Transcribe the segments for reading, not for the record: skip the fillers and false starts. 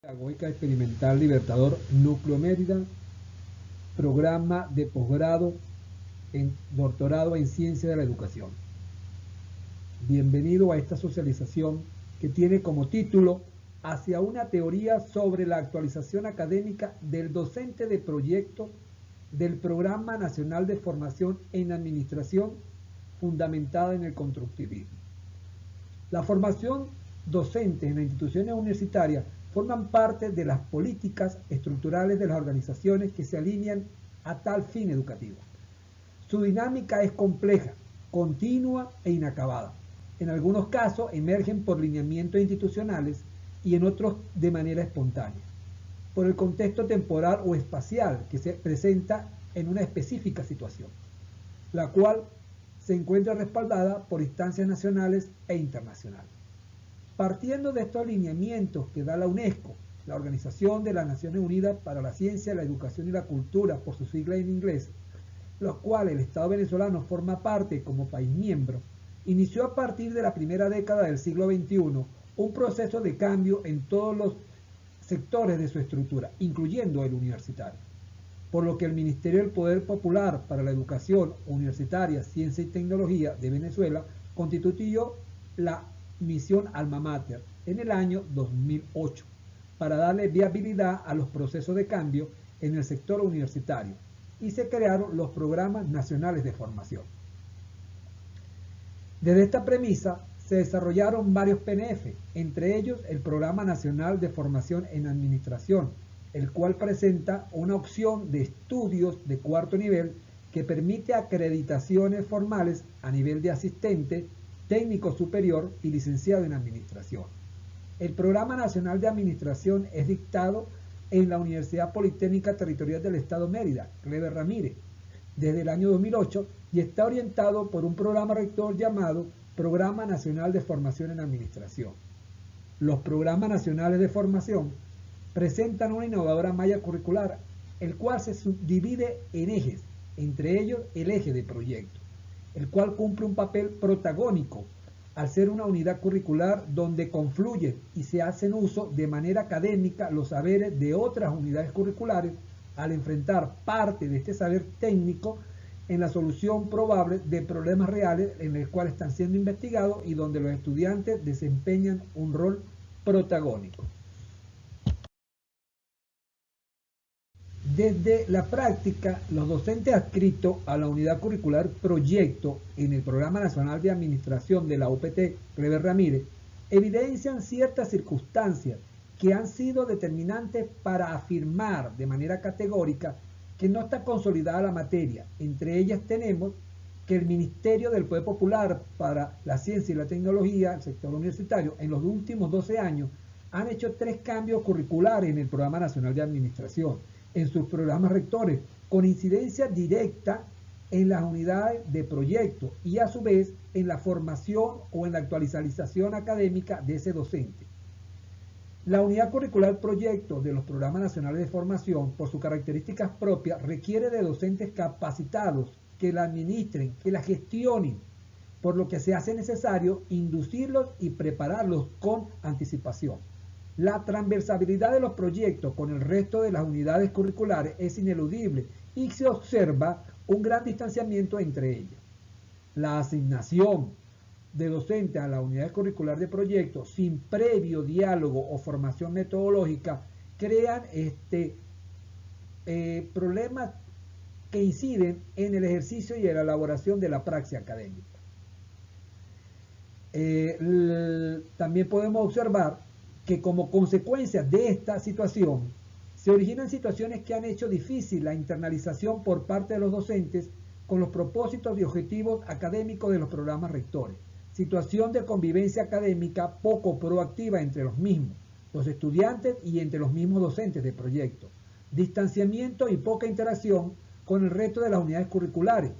Pedagógica Experimental Libertador Núcleo Mérida, programa de posgrado en doctorado en Ciencia de la Educación. Bienvenido a esta socialización que tiene como título Hacia una teoría sobre la actualización académica del docente de proyecto del Programa Nacional de Formación en Administración fundamentada en el constructivismo. La formación docente en las instituciones universitarias forman parte de las políticas estructurales de las organizaciones que se alinean a tal fin educativo. Su dinámica es compleja, continua e inacabada. En algunos casos emergen por lineamientos institucionales y en otros de manera espontánea, por el contexto temporal o espacial que se presenta en una específica situación, la cual se encuentra respaldada por instancias nacionales e internacionales. Partiendo de estos lineamientos que da la UNESCO, la Organización de las Naciones Unidas para la Ciencia, la Educación y la Cultura, por su sigla en inglés, los cuales el Estado venezolano forma parte como país miembro, inició a partir de la primera década del siglo XXI un proceso de cambio en todos los sectores de su estructura, incluyendo el universitario, por lo que el Ministerio del Poder Popular para la Educación Universitaria, Ciencia y Tecnología de Venezuela constituyó la misión Alma Mater en el año 2008 para darle viabilidad a los procesos de cambio en el sector universitario y se crearon los programas nacionales de formación. Desde esta premisa se desarrollaron varios PNF, entre ellos el Programa Nacional de Formación en Administración, el cual presenta una opción de estudios de cuarto nivel que permite acreditaciones formales a nivel de asistente, técnico superior y licenciado en administración. El Programa Nacional de Administración es dictado en la Universidad Politécnica Territorial del Estado Mérida, Cleber Ramírez, desde el año 2008 y está orientado por un programa rector llamado Programa Nacional de Formación en Administración. Los programas nacionales de formación presentan una innovadora malla curricular, el cual se subdivide en ejes, entre ellos el eje de proyecto, el cual cumple un papel protagónico al ser una unidad curricular donde confluyen y se hacen uso de manera académica los saberes de otras unidades curriculares al enfrentar parte de este saber técnico en la solución probable de problemas reales en el cual están siendo investigados y donde los estudiantes desempeñan un rol protagónico. Desde la práctica, los docentes adscritos a la unidad curricular proyecto en el Programa Nacional de Administración de la UPT, Cleber Ramírez, evidencian ciertas circunstancias que han sido determinantes para afirmar de manera categórica que no está consolidada la materia. Entre ellas tenemos que el Ministerio del Poder Popular para la Ciencia y la Tecnología, el sector universitario, en los últimos 12 años han hecho 3 cambios curriculares en el Programa Nacional de Administración, en sus programas rectores, con incidencia directa en las unidades de proyecto y a su vez en la formación o en la actualización académica de ese docente. La unidad curricular proyecto de los programas nacionales de formación, por sus características propias, requiere de docentes capacitados que la administren, que la gestionen, por lo que se hace necesario inducirlos y prepararlos con anticipación. La transversabilidad de los proyectos con el resto de las unidades curriculares es ineludible y se observa un gran distanciamiento entre ellas. La asignación de docentes a la unidad curricular de proyectos sin previo diálogo o formación metodológica crean problemas que inciden en el ejercicio y en la elaboración de la praxis académica. También podemos observar que como consecuencia de esta situación se originan situaciones que han hecho difícil la internalización por parte de los docentes con los propósitos y objetivos académicos de los programas rectores, situación de convivencia académica poco proactiva entre los mismos, los estudiantes y entre los mismos docentes de proyecto, distanciamiento y poca interacción con el resto de las unidades curriculares,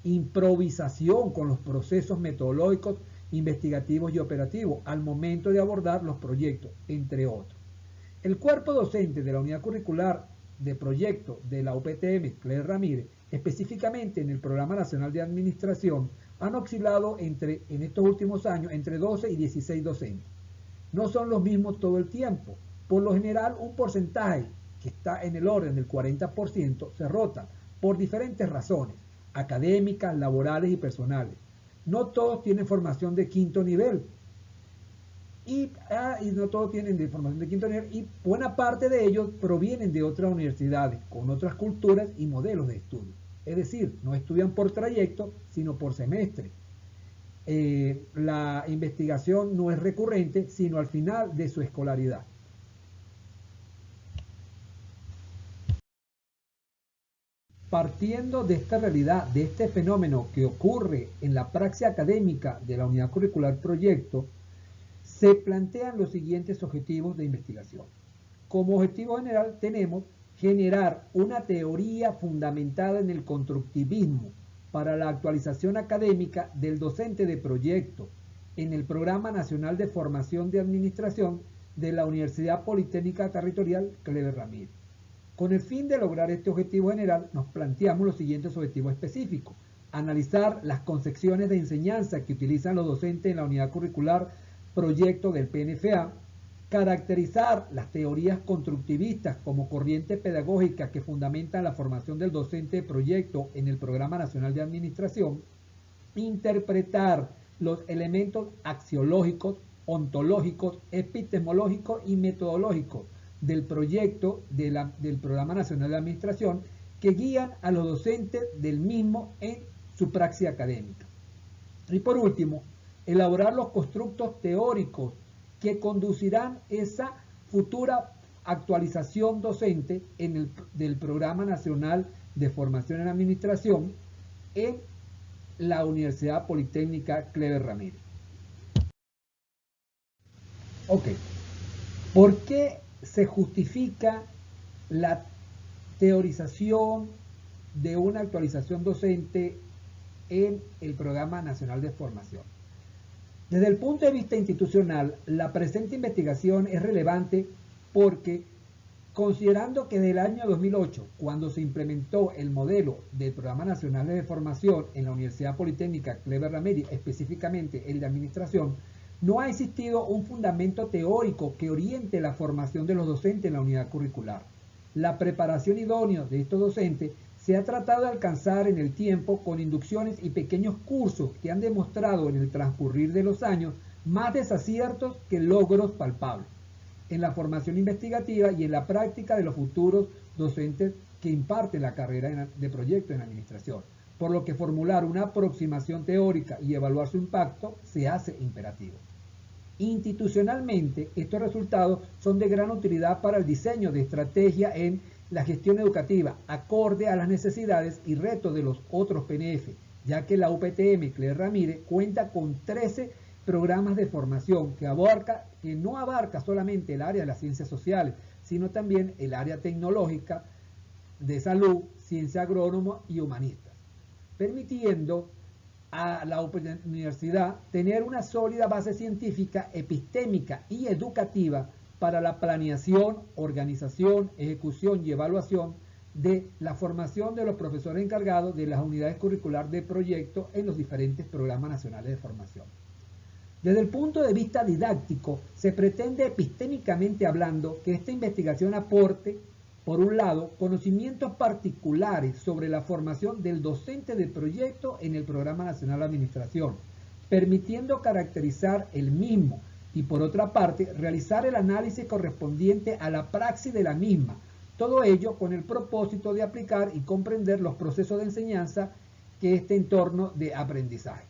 improvisación con los procesos metodológicos, investigativos y operativos al momento de abordar los proyectos, entre otros. El cuerpo docente de la unidad curricular de proyecto de la UPTM, Cleber Ramírez, específicamente en el Programa Nacional de Administración, han oscilado en estos últimos años entre 12 y 16 docentes. No son los mismos todo el tiempo, Por lo general, un porcentaje que está en el orden del 40% se rota por diferentes razones, académicas, laborales y personales. No todos tienen formación de quinto nivel, y no todos tienen de formación de quinto nivel, y buena parte de ellos provienen de otras universidades, con otras culturas y modelos de estudio. Es decir, no estudian por trayecto, sino por semestre. La investigación no es recurrente, sino al final de su escolaridad. Partiendo de esta realidad, de este fenómeno que ocurre en la praxis académica de la unidad curricular proyecto, se plantean los siguientes objetivos de investigación. Como objetivo general tenemos generar una teoría fundamentada en el constructivismo para la actualización académica del docente de proyecto en el Programa Nacional de Formación de Administración de la Universidad Politécnica Territorial Cleber Ramírez. Con el fin de lograr este objetivo general, nos planteamos los siguientes objetivos específicos. Analizar las concepciones de enseñanza que utilizan los docentes en la unidad curricular proyecto del PNFA, caracterizar las teorías constructivistas como corriente pedagógica que fundamentan la formación del docente de proyecto en el Programa Nacional de Administración, interpretar los elementos axiológicos, ontológicos, epistemológicos y metodológicos del proyecto del Programa Nacional de Administración que guían a los docentes del mismo en su praxis académica. Y por último, elaborar los constructos teóricos que conducirán esa futura actualización docente del Programa Nacional de Formación en Administración en la Universidad Politécnica Cleber Ramírez. Ok, ¿por qué se justifica la teorización de una actualización docente en el Programa Nacional de Formación? Desde el punto de vista institucional, la presente investigación es relevante porque, considerando que desde el año 2008, cuando se implementó el modelo del Programa Nacional de Formación en la Universidad Politécnica Cleber Ramírez, específicamente el de Administración, no ha existido un fundamento teórico que oriente la formación de los docentes en la unidad curricular. La preparación idónea de estos docentes se ha tratado de alcanzar en el tiempo con inducciones y pequeños cursos que han demostrado en el transcurrir de los años más desaciertos que logros palpables en la formación investigativa y en la práctica de los futuros docentes que imparten la carrera de proyecto en administración, por lo que formular una aproximación teórica y evaluar su impacto se hace imperativo. Institucionalmente, estos resultados son de gran utilidad para el diseño de estrategia en la gestión educativa, acorde a las necesidades y retos de los otros PNF, ya que la UPTM Cleber Ramírez cuenta con 13 programas de formación que no abarca solamente el área de las ciencias sociales, sino también el área tecnológica, de salud, ciencia agrónoma y humanistas, permitiendo a la universidad tener una sólida base científica, epistémica y educativa para la planeación, organización, ejecución y evaluación de la formación de los profesores encargados de las unidades curriculares de proyecto en los diferentes programas nacionales de formación. Desde el punto de vista didáctico, se pretende epistémicamente hablando que esta investigación aporte, por un lado, conocimientos particulares sobre la formación del docente de proyecto en el Programa Nacional de Administración, permitiendo caracterizar el mismo, y por otra parte, realizar el análisis correspondiente a la praxis de la misma, todo ello con el propósito de aplicar y comprender los procesos de enseñanza que este entorno de aprendizaje.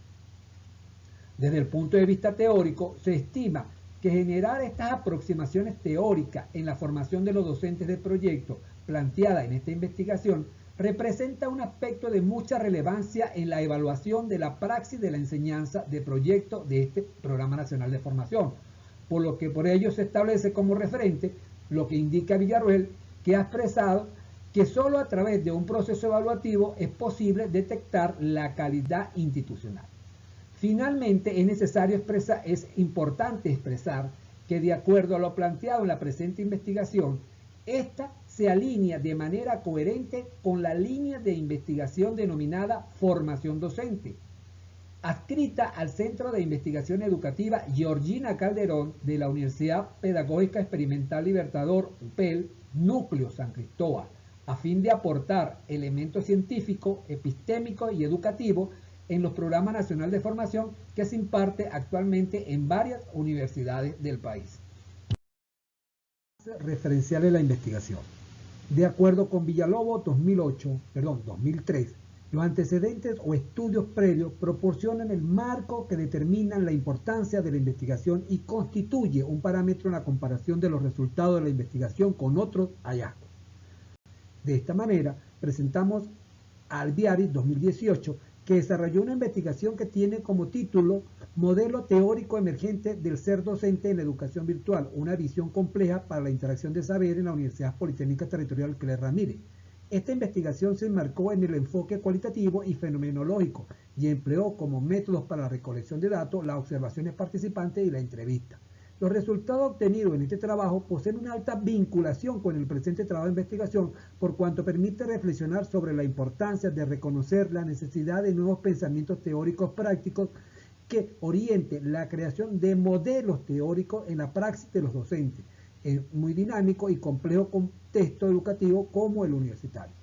Desde el punto de vista teórico, se estima que generar estas aproximaciones teóricas en la formación de los docentes de proyecto planteada en esta investigación representa un aspecto de mucha relevancia en la evaluación de la praxis de la enseñanza de proyecto de este Programa Nacional de Formación, por lo que por ello se establece como referente lo que indica Villarroel, que ha expresado que solo a través de un proceso evaluativo es posible detectar la calidad institucional. Finalmente, es importante expresar que de acuerdo a lo planteado en la presente investigación, esta se alinea de manera coherente con la línea de investigación denominada formación docente, adscrita al Centro de Investigación Educativa Georgina Calderón de la Universidad Pedagógica Experimental Libertador, UPEL, Núcleo San Cristóbal, a fin de aportar elementos científicos, epistémicos y educativos en los programas nacionales de formación que se imparte actualmente en varias universidades del país. Referenciales de la investigación. De acuerdo con Villalobos 2003, los antecedentes o estudios previos proporcionan el marco que determinan la importancia de la investigación y constituye un parámetro en la comparación de los resultados de la investigación con otros hallazgos. De esta manera, presentamos a Alviaris 2018, que desarrolló una investigación que tiene como título Modelo teórico emergente del ser docente en la educación virtual, una visión compleja para la interacción de saber en la Universidad Politécnica Territorial Claire Ramírez. Esta investigación se enmarcó en el enfoque cualitativo y fenomenológico y empleó como métodos para la recolección de datos las observaciones participantes y la entrevista. Los resultados obtenidos en este trabajo poseen una alta vinculación con el presente trabajo de investigación, por cuanto permite reflexionar sobre la importancia de reconocer la necesidad de nuevos pensamientos teóricos prácticos que orienten la creación de modelos teóricos en la praxis de los docentes, en muy dinámico y complejo contexto educativo como el universitario.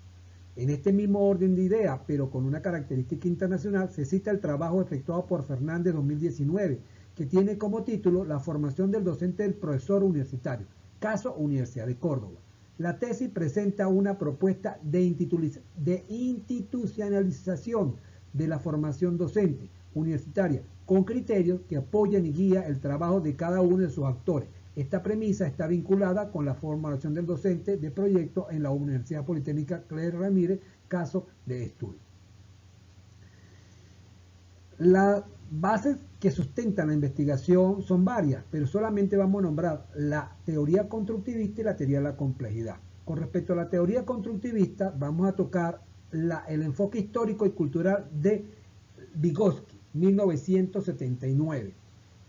En este mismo orden de ideas, pero con una característica internacional, se cita el trabajo efectuado por Fernández 2019, que tiene como título La formación del docente del profesor universitario, caso Universidad de Córdoba. La tesis presenta una propuesta de institucionalización de la formación docente universitaria, con criterios que apoyan y guían el trabajo de cada uno de sus actores. Esta premisa está vinculada con la formación del docente de proyecto en la Universidad Politécnica Claire Ramírez, caso de estudio. Las bases que sustentan la investigación son varias, pero solamente vamos a nombrar la teoría constructivista y la teoría de la complejidad. Con respecto a la teoría constructivista, vamos a tocar el enfoque histórico y cultural de Vygotsky, 1979.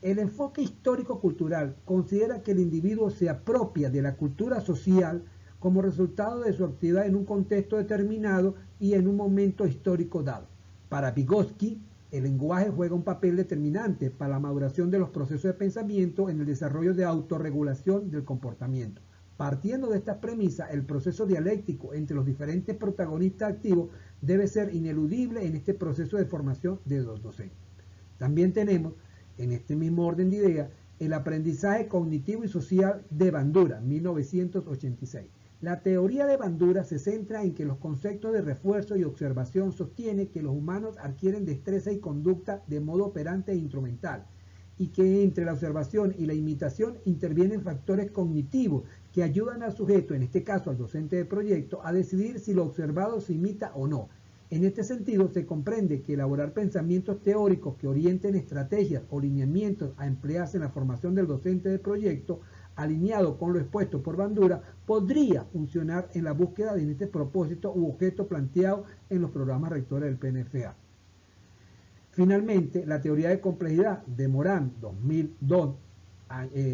El enfoque histórico-cultural considera que el individuo se apropia de la cultura social como resultado de su actividad en un contexto determinado y en un momento histórico dado. Para Vygotsky, el lenguaje juega un papel determinante para la maduración de los procesos de pensamiento en el desarrollo de autorregulación del comportamiento. Partiendo de esta premisa, el proceso dialéctico entre los diferentes protagonistas activos debe ser ineludible en este proceso de formación de los docentes. También tenemos, en este mismo orden de ideas, el aprendizaje cognitivo y social de Bandura, 1986. La teoría de Bandura se centra en que los conceptos de refuerzo y observación sostienen que los humanos adquieren destreza y conducta de modo operante e instrumental, y que entre la observación y la imitación intervienen factores cognitivos que ayudan al sujeto, en este caso al docente de proyecto, a decidir si lo observado se imita o no. En este sentido, se comprende que elaborar pensamientos teóricos que orienten estrategias o lineamientos a emplearse en la formación del docente de proyecto, alineado con lo expuesto por Bandura, podría funcionar en la búsqueda de este propósito u objeto planteado en los programas rectores del PNFA. Finalmente, la teoría de complejidad de Morán 2002,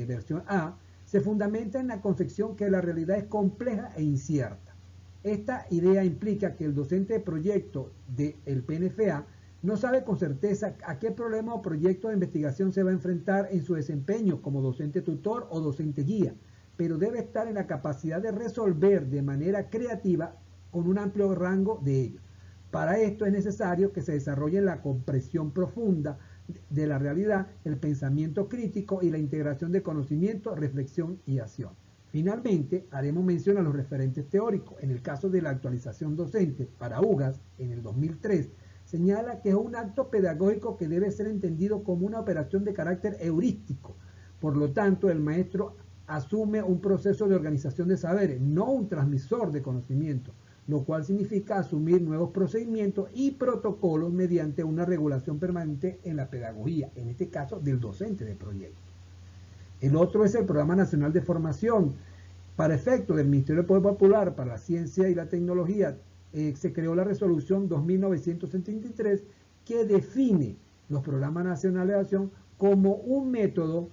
versión A, se fundamenta en la concepción que la realidad es compleja e incierta. Esta idea implica que el docente de proyecto del PNFA no sabe con certeza a qué problema o proyecto de investigación se va a enfrentar en su desempeño como docente tutor o docente guía, pero debe estar en la capacidad de resolver de manera creativa con un amplio rango de ellos. Para esto es necesario que se desarrolle la comprensión profunda de la realidad, el pensamiento crítico y la integración de conocimiento, reflexión y acción. Finalmente, haremos mención a los referentes teóricos. En el caso de la actualización docente para UGAS, en el 2003, señala que es un acto pedagógico que debe ser entendido como una operación de carácter heurístico. Por lo tanto, el maestro asume un proceso de organización de saberes, no un transmisor de conocimiento, lo cual significa asumir nuevos procedimientos y protocolos mediante una regulación permanente en la pedagogía, en este caso del docente de proyecto. El otro es el Programa Nacional de Formación. Para efecto del Ministerio del Poder Popular para la Ciencia y la Tecnología, se creó la resolución 2973 que define los programas nacionales de acción como un método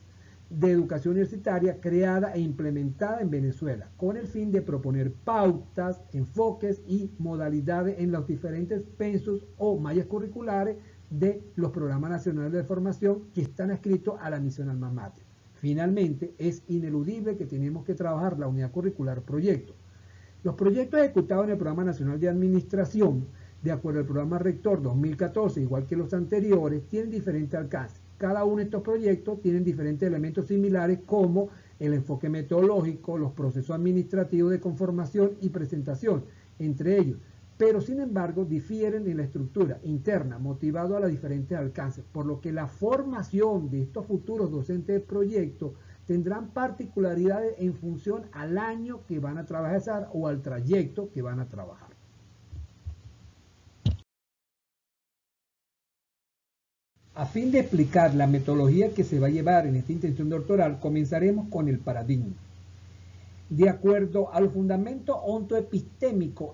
de educación universitaria creada e implementada en Venezuela con el fin de proponer pautas, enfoques y modalidades en los diferentes pensos o mallas curriculares de los programas nacionales de formación que están adscritos a la misión Alma Mater. Finalmente, es ineludible que tenemos que trabajar la unidad curricular proyecto. Los proyectos ejecutados en el Programa Nacional de Administración, de acuerdo al Programa Rector 2014, igual que los anteriores, tienen diferente alcance. Cada uno de estos proyectos tienen diferentes elementos similares como el enfoque metodológico, los procesos administrativos de conformación y presentación, entre ellos, pero sin embargo difieren en la estructura interna, motivado a los diferentes alcances, por lo que la formación de estos futuros docentes de proyecto tendrán particularidades en función al año que van a trabajar o al trayecto que van a trabajar. A fin de explicar la metodología que se va a llevar en esta intención doctoral, comenzaremos con el paradigma. De acuerdo a los fundamentos ontoepistémicos,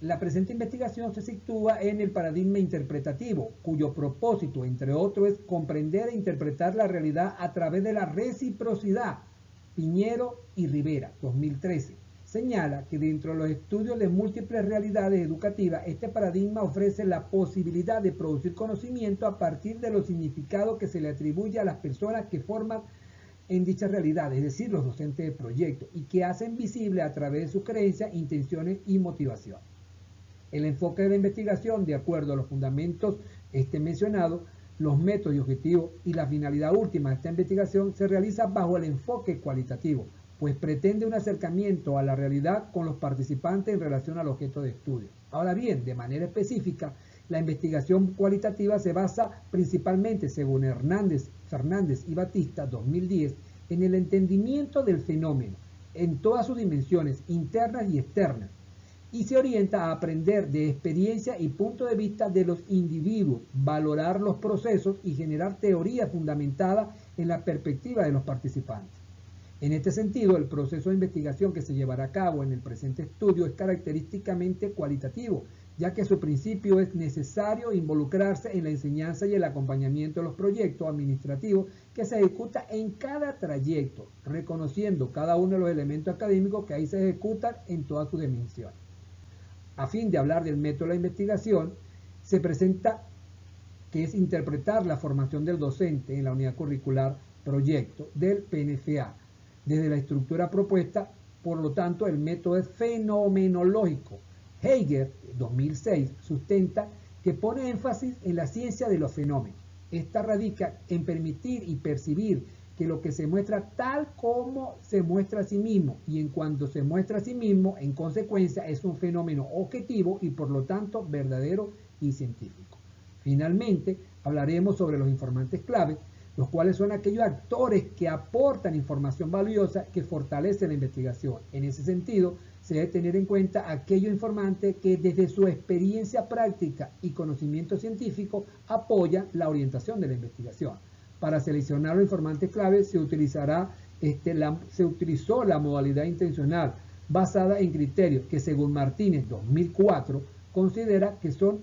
la presente investigación se sitúa en el paradigma interpretativo, cuyo propósito, entre otros, es comprender e interpretar la realidad a través de la reciprocidad. Piñero y Rivera, 2013, señala que dentro de los estudios de múltiples realidades educativas, este paradigma ofrece la posibilidad de producir conocimiento a partir de los significados que se le atribuye a las personas que forman en dicha realidad, es decir, los docentes de proyecto, y que hacen visible a través de sus creencias, intenciones y motivación. El enfoque de la investigación, de acuerdo a los fundamentos mencionados, los métodos y objetivos y la finalidad última de esta investigación, se realiza bajo el enfoque cualitativo, pues pretende un acercamiento a la realidad con los participantes en relación al objeto de estudio. Ahora bien, de manera específica, la investigación cualitativa se basa principalmente, según Fernández y Batista, 2010, en el entendimiento del fenómeno, en todas sus dimensiones, internas y externas, y se orienta a aprender de experiencia y punto de vista de los individuos, valorar los procesos y generar teoría fundamentada en la perspectiva de los participantes. En este sentido, el proceso de investigación que se llevará a cabo en el presente estudio es característicamente cualitativo, ya que su principio es necesario involucrarse en la enseñanza y el acompañamiento de los proyectos administrativos que se ejecutan en cada trayecto, reconociendo cada uno de los elementos académicos que ahí se ejecutan en todas sus dimensiones. A fin de hablar del método de la investigación, se presenta que es interpretar la formación del docente en la unidad curricular proyecto del PNFA. Desde la estructura propuesta, por lo tanto, el método es fenomenológico. Heiger, 2006, sustenta que pone énfasis en la ciencia de los fenómenos. Esta radica en permitir y percibir que lo que se muestra tal como se muestra a sí mismo, y en cuanto se muestra a sí mismo, en consecuencia, es un fenómeno objetivo y por lo tanto verdadero y científico. Finalmente, hablaremos sobre los informantes clave, los cuales son aquellos actores que aportan información valiosa que fortalece la investigación. En ese sentido, se debe tener en cuenta aquellos informantes que desde su experiencia práctica y conocimiento científico apoyan la orientación de la investigación. Para seleccionar los informantes clave se utilizó la modalidad intencional basada en criterios que, según Martínez 2004, considera que son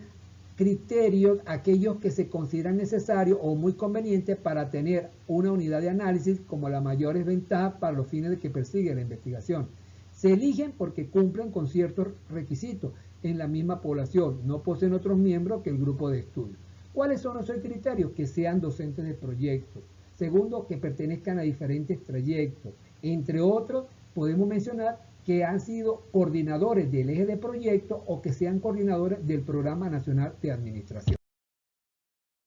criterios aquellos que se consideran necesarios o muy convenientes para tener una unidad de análisis como las mayores ventajas para los fines de que persigue la investigación. Se eligen porque cumplen con ciertos requisitos en la misma población, no poseen otros miembros que el grupo de estudio. ¿Cuáles son esos criterios? Que sean docentes de proyectos. Segundo, que pertenezcan a diferentes trayectos. Entre otros, podemos mencionar que han sido coordinadores del eje de proyecto o que sean coordinadores del Programa Nacional de Administración.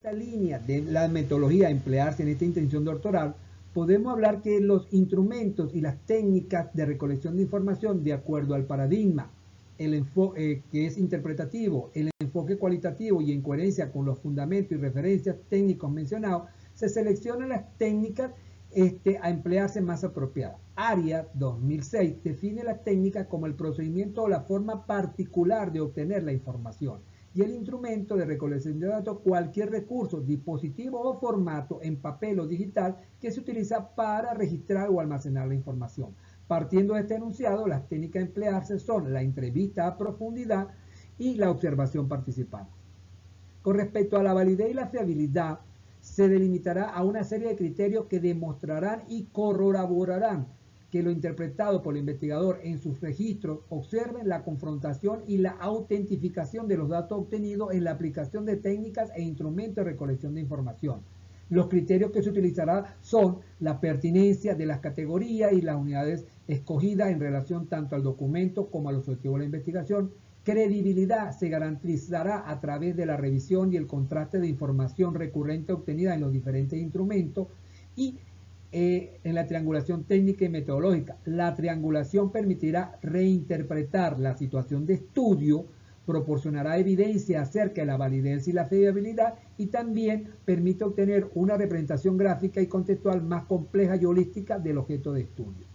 Esta línea de la metodología a emplearse en esta intención doctoral, podemos hablar que los instrumentos y las técnicas de recolección de información, de acuerdo al paradigma, el enfoque que es interpretativo, el enfoque cualitativo y en coherencia con los fundamentos y referencias técnicos mencionados, se seleccionan las técnicas a emplearse más apropiadas. Arias, 2006, define la técnica como el procedimiento o la forma particular de obtener la información, y el instrumento de recolección de datos cualquier recurso, dispositivo o formato en papel o digital que se utiliza para registrar o almacenar la información. Partiendo de este enunciado, las técnicas a emplearse son la entrevista a profundidad y la observación participante. Con respecto a la validez y la fiabilidad, se delimitará a una serie de criterios que demostrarán y corroborarán que lo interpretado por el investigador en sus registros observen la confrontación y la autentificación de los datos obtenidos en la aplicación de técnicas e instrumentos de recolección de información. Los criterios que se utilizarán son la pertinencia de las categorías y las unidades escogidas en relación tanto al documento como al objetivo de la investigación. Credibilidad se garantizará a través de la revisión y el contraste de información recurrente obtenida en los diferentes instrumentos y en la triangulación técnica y metodológica. La triangulación permitirá reinterpretar la situación de estudio, proporcionará evidencia acerca de la validez y la fiabilidad y también permite obtener una representación gráfica y contextual más compleja y holística del objeto de estudio.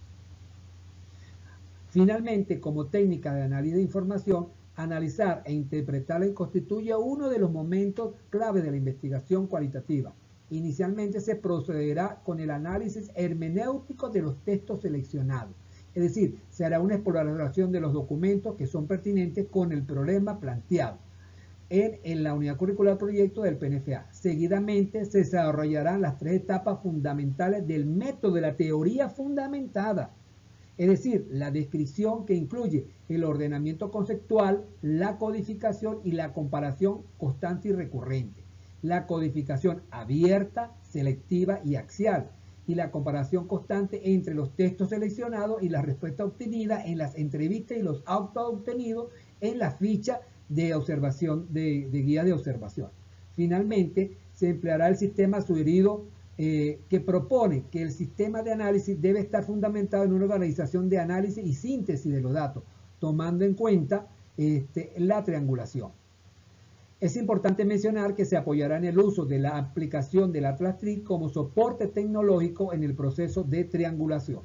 Finalmente, como técnica de análisis de información, analizar e interpretarla constituye uno de los momentos clave de la investigación cualitativa. Inicialmente se procederá con el análisis hermenéutico de los textos seleccionados. Es decir, se hará una exploración de los documentos que son pertinentes con el problema planteado en la unidad curricular proyecto del PNFA. Seguidamente se desarrollarán las tres etapas fundamentales del método de la teoría fundamentada. Es decir, la descripción que incluye el ordenamiento conceptual, la codificación y la comparación constante y recurrente. La codificación abierta, selectiva y axial, y la comparación constante entre los textos seleccionados y las respuestas obtenidas en las entrevistas y los autos obtenidos en la ficha de observación, de guía de observación. Finalmente, se empleará el sistema sugerido que propone que el sistema de análisis debe estar fundamentado en una organización de análisis y síntesis de los datos, tomando en cuenta la triangulación. Es importante mencionar que se apoyará en el uso de la aplicación del Atlas TRI como soporte tecnológico en el proceso de triangulación.